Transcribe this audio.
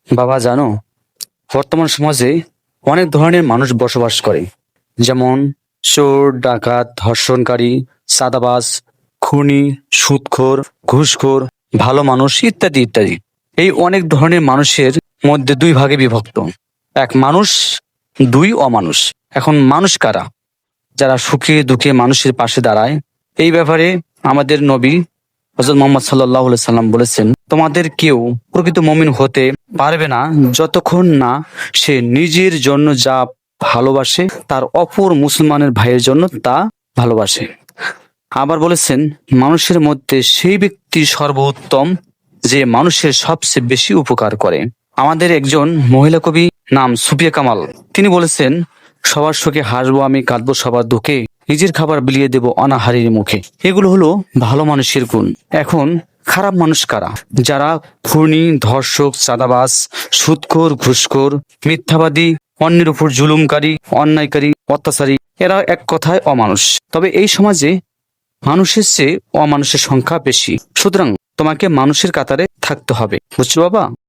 বাবা জানো, বর্তমান সমাজে অনেক ধরনের মানুষ বসবাস করে। যেমন চোর, ডাকাত, ধর্ষণকারী, চাঁদাবাজ, খুনি, সুদখোর, ঘুষখোর, ভালো মানুষ ইত্যাদি ইত্যাদি। এই অনেক ধরনের মানুষের মধ্যে দুই ভাগে বিভক্ত। এক মানুষ, দুই অমানুষ। এখন মানুষ কারা? যারা সুখে দুঃখে মানুষের পাশে দাঁড়ায়। এই ব্যাপারে আমাদের নবী হযরত মুহাম্মদ সাল্লাল্লাহু আলাইহি সাল্লাম বলেছেন, তোমাদের কেউ প্রকৃত মুমিন হতে পারবে না যতক্ষণ না সে নিজের জন্য যা ভালোবাসে তার অপর মুসলমানের ভাইয়ের জন্য তা ভালোবাসে। আবার বলেছেন, মানুষের মধ্যে সেই ব্যক্তি সর্বোত্তম যে মানুষের সবচেয়ে বেশি উপকার করে। আমাদের একজন মহিলা কবি নাম সুফিয়া কামাল, তিনি বলেছেন, সবার সুখে হাসবো আমি, কাঁদবো সবার দুঃখে, নিজের খাবার বিলিয়ে দেব অনাহারীর মুখে। এগুলো হলো ভালো মানুষের গুণ। এখন খারাপ মানুষ কারা? যারা খুনি, ধর্ষক, চাঁদাবাজ, সুদখোর, ঘুষখোর, মিথ্যাবাদী, অন্যের উপর জুলুমকারী, অন্যায়কারী, অত্যাচারী, এরা এক কথায় অমানুষ। তবে এই সমাজে মানুষের চেয়ে অমানুষের সংখ্যা বেশি। সুতরাং তোমাকে মানুষের কাতারে থাকতে হবে, বুঝছো বাবা?